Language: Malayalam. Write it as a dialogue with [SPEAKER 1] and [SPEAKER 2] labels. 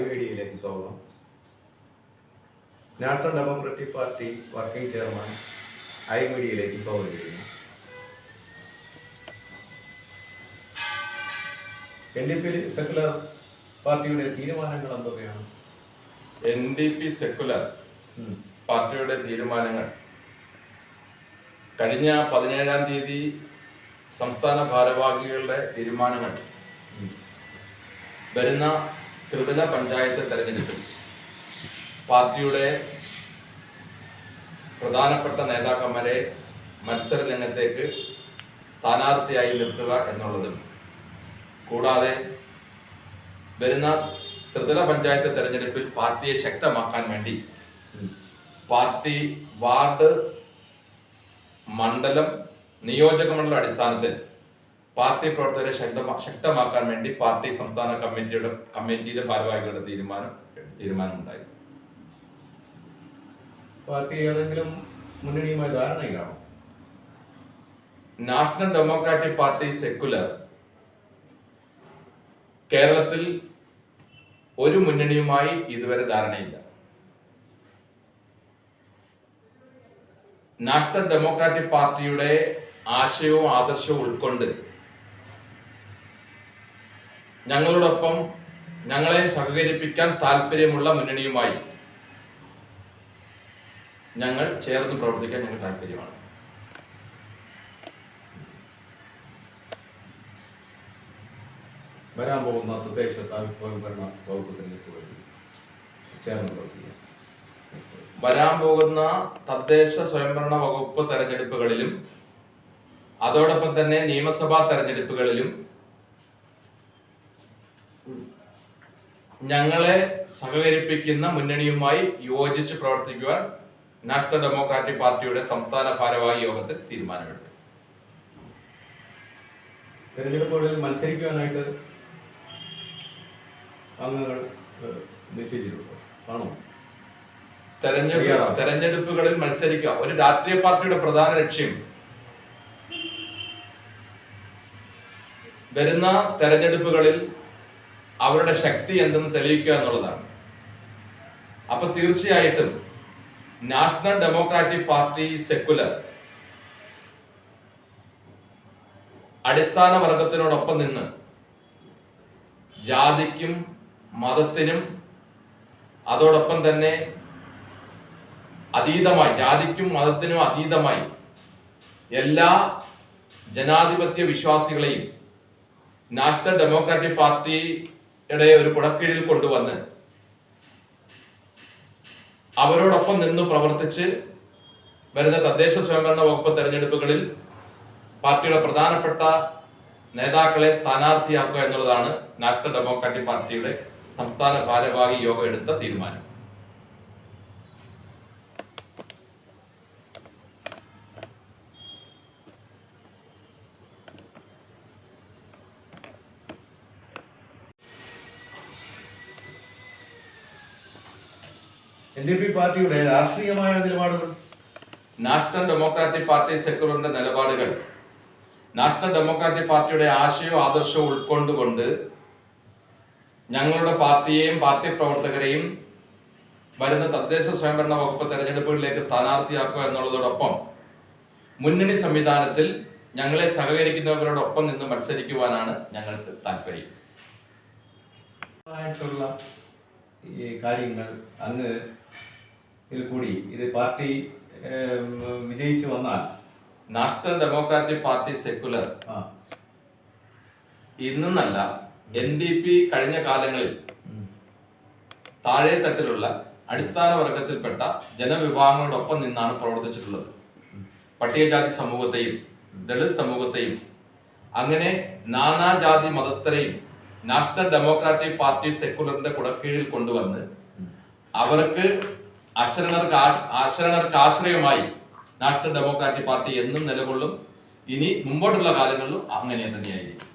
[SPEAKER 1] ഐമീഡിയയിലേക്ക് സ്വാഗതം. National democratic party working chairman ഐമീഡിയയിലേക്ക് സ്വാഗതം ചെയ്യുന്നു. NDP സെക്കുലർ പാർട്ടിയുടെ തീരുമാനങ്ങൾ എന്തൊക്കെയാണ്?
[SPEAKER 2] NDP സെക്കുലർ പാർട്ടിയുടെ തീരുമാനങ്ങൾ കഴിഞ്ഞ 17-ാം തീയതി സംസ്ഥാന ഭാരവാഹികളുടെ തീരുമാനങ്ങൾ വരുന്ന ത്രിതല പഞ്ചായത്ത് തെരഞ്ഞെടുപ്പിൽ പാർട്ടിയുടെ പ്രധാനപ്പെട്ട നേതാക്കന്മാരെ മത്സര രംഗത്തേക്ക് സ്ഥാനാർത്ഥിയായി നിർത്തുക എന്നുള്ളതും കൂടാതെ വരുന്ന ത്രിതല പഞ്ചായത്ത് തെരഞ്ഞെടുപ്പിൽ പാർട്ടിയെ ശക്തമാക്കാൻ വേണ്ടി പാർട്ടി വാർഡ്, മണ്ഡലം, നിയോജക മണ്ഡല അടിസ്ഥാനത്തിൽ പാർട്ടി പ്രവർത്തകരെ ശക്തമാക്കാൻ വേണ്ടി പാർട്ടി സംസ്ഥാന കമ്മിറ്റിയിലെ ഭാരവാഹികളുടെ തീരുമാനമുണ്ടായി.
[SPEAKER 1] പാർട്ടി ഏതെങ്കിലും മുന്നണിയുമായി ധാരണയിലാണോ?
[SPEAKER 2] നാഷണൽ ഡെമോക്രാറ്റിക് പാർട്ടി സെക്കുലർ കേരളത്തിൽ ഒരു മുന്നണിയുമായി ഇതുവരെ ധാരണയില്ല. നാഷണൽ ഡെമോക്രാറ്റിക് പാർട്ടിയുടെ ആശയവും ആദർശവും ഉൾക്കൊണ്ട് ഞങ്ങളോടൊപ്പം ഞങ്ങളെ സഹകരിപ്പിക്കാൻ താല്പര്യമുള്ള മുന്നണിയുമായി ഞങ്ങൾ ചേർന്ന് പ്രവർത്തിക്കാൻ ഞങ്ങൾ താല്പര്യമാണ്.
[SPEAKER 1] വരാൻ പോകുന്ന തദ്ദേശ സ്വയംഭരണ വകുപ്പ് തെരഞ്ഞെടുപ്പുകളിൽ ചേർന്ന് പ്രവർത്തിക്കാം.
[SPEAKER 2] വരാൻ പോകുന്ന തദ്ദേശ സ്വയംഭരണ വകുപ്പ് തെരഞ്ഞെടുപ്പുകളിലും അതോടൊപ്പം തന്നെ നിയമസഭാ തെരഞ്ഞെടുപ്പുകളിലും ഞങ്ങളെ സഹകരിപ്പിക്കുന്ന മുന്നണിയുമായി യോജിച്ച് പ്രവർത്തിക്കുവാൻ നാഷണൽ ഡെമോക്രാറ്റിക് പാർട്ടിയുടെ സംസ്ഥാന ഭാരവാഹി യോഗത്തിൽ തീരുമാനമെടുത്തു.
[SPEAKER 1] തെരഞ്ഞെടുപ്പുകളിൽ മത്സരിക്കുവാനായിട്ട് അംഗങ്ങൾ നിശ്ചയിച്ചിട്ടുണ്ടോ? ആണോ?
[SPEAKER 2] തെരഞ്ഞെടുപ്പുകളിൽ മത്സരിക്കുക ഒരു രാഷ്ട്രീയ പാർട്ടിയുടെ പ്രധാന ലക്ഷ്യം വരുന്ന തെരഞ്ഞെടുപ്പുകളിൽ അവരുടെ ശക്തി എന്തെന്ന് തെളിയിക്കുക എന്നുള്ളതാണ്. അപ്പൊ തീർച്ചയായിട്ടും നാഷണൽ ഡെമോക്രാറ്റിക് പാർട്ടി സെക്കുലർ അടിസ്ഥാന വർഗത്തിനോടൊപ്പം നിന്ന് ജാതിക്കും മതത്തിനും അതോടൊപ്പം തന്നെ ജാതിക്കും മതത്തിനും അതീതമായി എല്ലാ ജനാധിപത്യ വിശ്വാസികളെയും നാഷണൽ ഡെമോക്രാറ്റിക് പാർട്ടിയുടെ ഒരു കുടക്കീഴിൽ കൊണ്ടുവന്ന് അവരോടൊപ്പം നിന്ന് പ്രവർത്തിച്ച് വരുന്ന തദ്ദേശ സ്വയംഭരണ വകുപ്പ് തെരഞ്ഞെടുപ്പുകളിൽ പാർട്ടിയുടെ പ്രധാനപ്പെട്ട നേതാക്കളെ സ്ഥാനാർത്ഥിയാക്കുക എന്നുള്ളതാണ് നാഷണൽ ഡെമോക്രാറ്റിക് പാർട്ടിയുടെ സംസ്ഥാന ഭാരവാഹി യോഗം എടുത്ത തീരുമാനം.
[SPEAKER 1] NDP പാർട്ടിയുടെ രാഷ്ട്രീയമായ നിലപാടുകൾ?
[SPEAKER 2] നാഷണൽ ഡെമോക്രാറ്റിക് പാർട്ടി സെക്കുലറിന്റെ നിലപാടുകൾ നാഷണൽ ഡെമോക്രാറ്റിക് പാർട്ടിയുടെ ആശയവും ആദർശവും ഉൾക്കൊണ്ടുകൊണ്ട് ഞങ്ങളുടെ പാർട്ടിയെയും പാർട്ടി പ്രവർത്തകരെയും വരുന്ന തദ്ദേശ സ്വയംഭരണ വകുപ്പ് തെരഞ്ഞെടുപ്പുകളിലേക്ക് സ്ഥാനാർത്ഥിയാക്കുക എന്നുള്ളതോടൊപ്പം മുന്നണി സംവിധാനത്തിൽ ഞങ്ങളെ സഹകരിക്കുന്നവരോടൊപ്പം നിന്ന് മത്സരിക്കുവാനാണ് ഞങ്ങൾക്ക് താല്പര്യം.
[SPEAKER 1] ഈ കാര്യങ്ങൾ അങ്ങ് കൂടി ഇത് പാർട്ടി വിജയിച്ചു വന്നാൽ
[SPEAKER 2] നാഷണൽ ഡെമോക്രാറ്റിക് പാർട്ടി സെക്കുലർ ഇന്നല്ല NDP കഴിഞ്ഞ കാലങ്ങളിൽ താഴെ തട്ടിലുള്ള അടിസ്ഥാന വർഗത്തിൽപ്പെട്ട ജനവിഭാഗങ്ങളോടൊപ്പം നിന്നാണ് പ്രവർത്തിച്ചിട്ടുള്ളത്. പട്ടികജാതി സമൂഹത്തെയും ദളിത് സമൂഹത്തെയും അങ്ങനെ നാനാജാതി മതസ്ഥരെയും നാഷണൽ ഡെമോക്രാറ്റിക് പാർട്ടി സെക്കുലറിന്റെ കുടക്കീഴിൽ കൊണ്ടുവന്ന് അവർക്ക് അശരണർക്ക് ആശ്രയമായി നാഷണൽ ഡെമോക്രാറ്റിക് പാർട്ടി എന്നും നിലകൊള്ളും. ഇനി മുമ്പോട്ടുള്ള കാലങ്ങളിലും അങ്ങനെ തന്നെയായിരിക്കും.